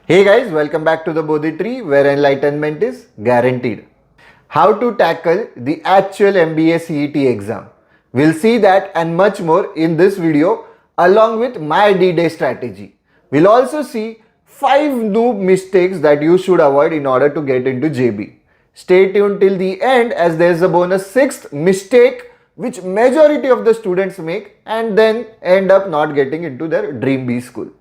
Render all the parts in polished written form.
Hey guys, welcome back to the Bodhi Tree where enlightenment is guaranteed. How to tackle the actual MBA CET exam. We'll see that and much more in this video along with my D-Day strategy. We'll also see 5 noob mistakes that you should avoid in order to get into JB. Stay tuned till the end as there's a bonus 6th mistake which majority of the students make and then end up not getting into their dream B school.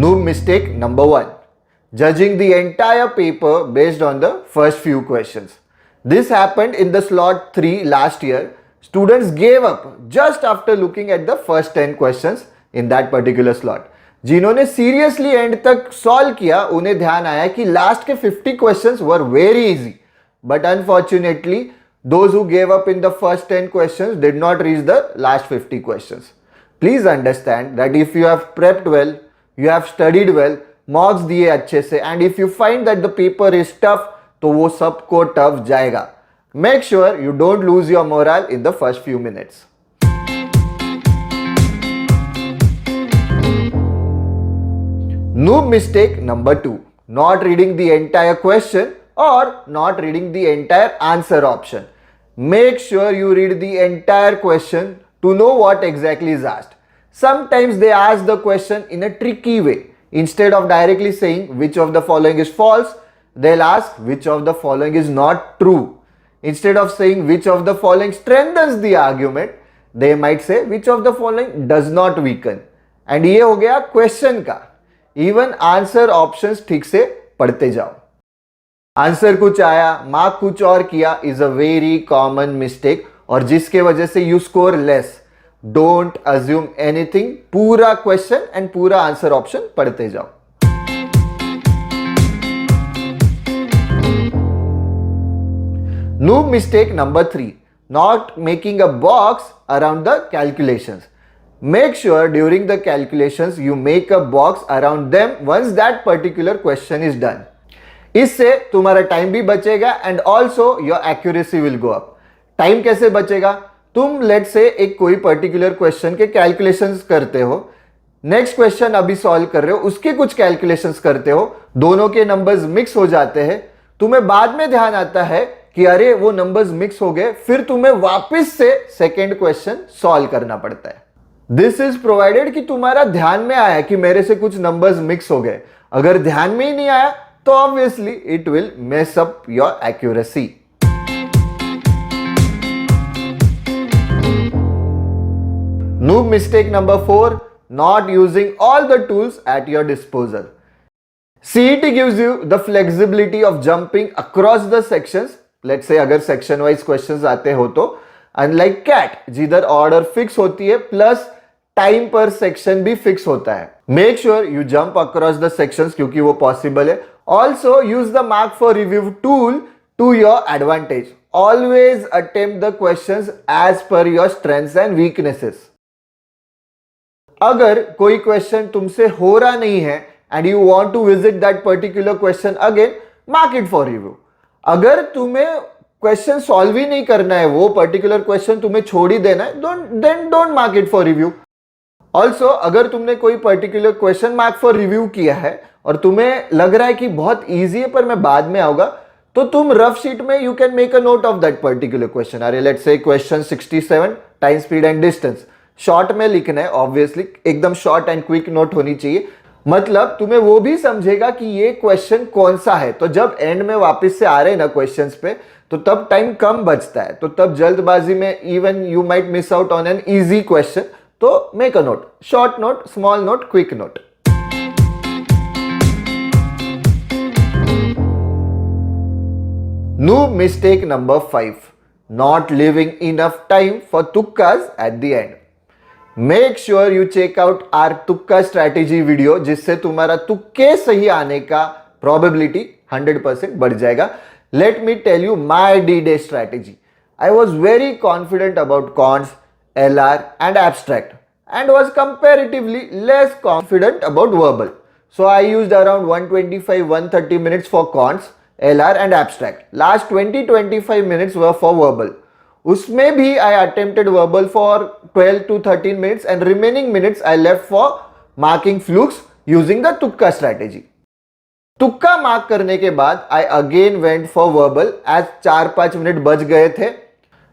Noob mistake number 1. Judging the entire paper based on the first few questions. This happened in the slot 3 last year. Students gave up just after looking at the first 10 questions in that particular slot. जिन्होंने seriously end तक solve किया उन्हें ध्यान आया कि last के 50 questions were very easy. But unfortunately, those who gave up in the first 10 questions did not reach the last 50 questions. Please understand that if you have prepped well, you have studied well, marks दिए अच्छे से and if you find that the paper is tough तो वो सबको tough जाएगा. Make sure you don't lose your morale in the first few minutes. Noob mistake number 2. Not reading the entire question or not reading the entire answer option. Make sure you read the entire question to know what exactly is asked. Sometimes they ask the question in a tricky way. Instead of directly saying which of the following is false, they'll ask which of the following is not true. Instead of saying which of the following strengthens the argument, they might say which of the following does not weaken. And ये हो गया question का. Even answer options ठीक से पढ़ते जाओ. Answer कुछ आया, मार्क कुछ और किया is a very common mistake और जिसके वजह से you score less. Don't assume anything. पूरा क्वेश्चन एंड पूरा आंसर ऑप्शन पढ़ते जाओ. Noob mistake number 3. Not making a box around the calculations. Make sure during the calculations you make a box around them once that particular question is done. इससे तुम्हारा time भी बचेगा and also your accuracy will go up. Time कैसे बचेगा? तुम late से एक कोई पर्टिकुलर क्वेश्चन के कैलकुलेशंस करते हो, नेक्स्ट क्वेश्चन अभी सॉल्व कर रहे हो, उसके कुछ कैलकुलेशंस करते हो, दोनों के नंबर्स मिक्स हो जाते हैं, तुम्हें बाद में ध्यान आता है कि अरे वो नंबर्स मिक्स हो गए, फिर तुम्हें वापस से सेकेंड क्वेश्चन सॉल्व करना पड़ता है. दिस इज प्रोवाइडेड कि तुम्हारा ध्यान में आया कि मेरे से कुछ नंबर्स मिक्स हो गए. अगर ध्यान में ही नहीं आया तो obviously it will mess up your accuracy. Noob mistake number 4. Not using all the tools at your disposal. CET gives you the flexibility of jumping across the sections. Let's say अगर section wise questions आते हो तो unlike CAT जिधर order fix होती है plus time per section भी fix होता है. Make sure you jump across the sections क्योंकि वो possible है. Also use the mark for review tool to your advantage. Always attempt the questions as per your strengths and weaknesses. अगर कोई question तुमसे हो रहा नहीं है and you want to visit that particular question again, mark it for review. अगर तुम्हें question solve ही नहीं करना है, वो पर्टिकुलर क्वेश्चन तुम्हें छोड़ ही देना है, then don't mark it for review. Also अगर तुमने कोई particular question mark for review किया है और तुम्हें लग रहा है कि बहुत ईजी है पर मैं बाद में आऊंगा, तो तुम रफ शीट में you can make a note of that particular question. अरे let's say question 67 time speed and distance short में लिखना है, ऑब्वियसली एकदम शॉर्ट एंड क्विक नोट होनी चाहिए. मतलब तुम्हें वो भी समझेगा कि ये क्वेश्चन कौन सा है. तो जब एंड में वापस से आ रहे हैं ना क्वेश्चंस पे, तो तब टाइम कम बचता है, तो तब जल्दबाजी में even you might miss out on an easy question. तो make a note, short note, small note, quick note. Noob mistake number 5. Not leaving enough time for tukkas at the end. Make sure you check out our तुक्का strategy video जिससे तुम्हारा तुक्के सही आने का probability 100% बढ़ जाएगा. Let me tell you my D-Day strategy. I was very confident about cons, LR and abstract and was comparatively less confident about verbal. So I used around 125-130 minutes for cons, LR and abstract. Last 20-25 minutes were for verbal. उसमें भी I attempted verbal for 12 to 13 minutes and remaining minutes I left for marking flukes using the तुक्का strategy. तुक्का mark करने के बाद I again went for verbal as 4-5 minute बच गए थे.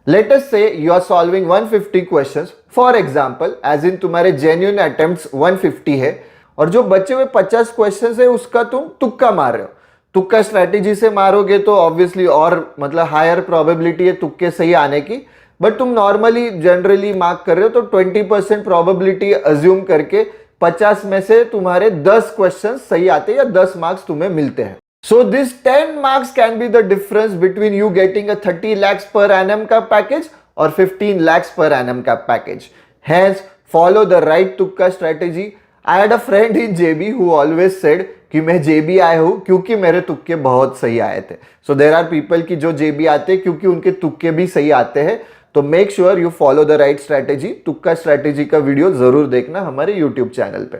Let us say you are solving 150 questions for example, as in तुम्हारे genuine attempts 150 है और जो बचे हुए 50 क्वेश्चंस है उसका तुम तुक्का मार रहे हो. तुक्का स्ट्रैटेजी से मारोगे तो ऑब्वियसली और मतलब हायर प्रोबेबिलिटी है तुक्के सही आने की, बट तुम नॉर्मली जनरली मार्क कर रहे हो तो 20% प्रोबेबिलिटी अज्यूम करके 50 में से तुम्हारे 10 क्वेश्चन सही आते हैं या 10 मार्क्स तुम्हें मिलते हैं. So this 10 marks can be the difference between you getting a 30 lakhs per annum का पैकेज और 15 lakhs per annum का package. Hence, follow the right तुक्का strategy. I had a friend in JB who always said कि मैं JB आया हूं क्योंकि मेरे तुक्के बहुत सही आए थे. So there are people की जो JB आते हैं क्योंकि उनके तुक्के भी सही आते हैं. तो make sure you follow the right strategy. तुक्का स्ट्रैटेजी का वीडियो जरूर देखना हमारे YouTube चैनल पे.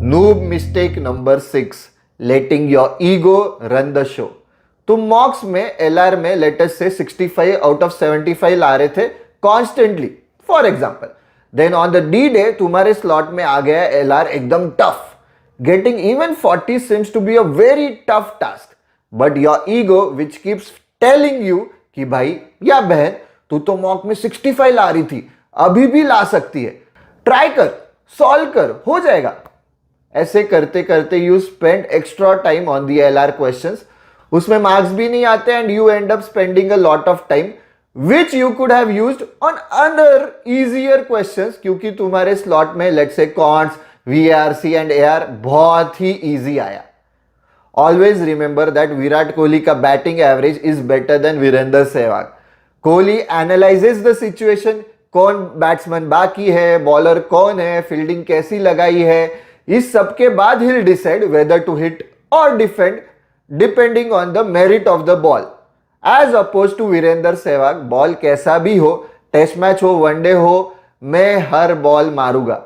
Noob mistake number 6, letting your ego run the show. तुम मॉक्स में LR में लेटेस्ट से 65 आउट ऑफ 75 ला रहे थे constantly for example. Then on the D day तुम्हारे स्लॉट में आ गया LR एकदम tough. Getting even 40 sims to be a very tough task. But your ego which keeps telling you कि भाई या बहन तू तो मॉक में 65 ला रही थी, अभी भी ला सकती है, ट्राई कर, सॉल्व कर, हो जाएगा. ऐसे करते करते you spend extra time on the LR questions. उसमें मार्क्स भी नहीं आते and you and up spending a lot of time which you could have used on other easier questions क्योंकि तुम्हारे स्लॉट में let's say counts, VRC and AR बहुत ही easy आया. Always remember that Virat Kohli का batting average is better than Virender Sehwag. Kohli analyses the situation, कौन batsman बाकी है, बॉलर कौन है, फील्डिंग कैसी लगाई है, इस सब के बाद he'll decide whether to hit or defend depending on the merit of the ball. As opposed to Virender Sehwag, ball कैसा भी हो, टेस्ट मैच हो, वनडे हो, मैं हर बॉल मारूंगा.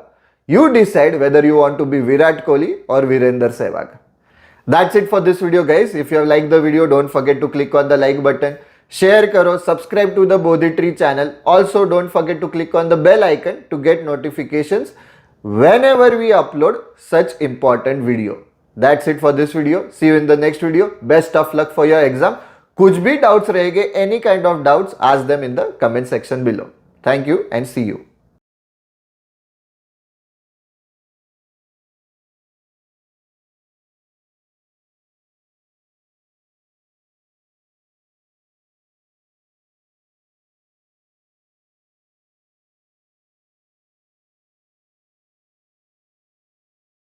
You decide whether you want to be Virat Kohli or Virender Sehwag. That's it for this video guys. If you have liked the video, don't forget to click on the like button. Share karo, subscribe to the Bodhi Tree channel. Also don't forget to click on the bell icon to get notifications whenever we upload such important video. That's it for this video. See you in the next video. Best of luck for your exam. कुछ भी doubts रहेंगे, any kind of doubts, ask them in the comment section below. Thank you and see you.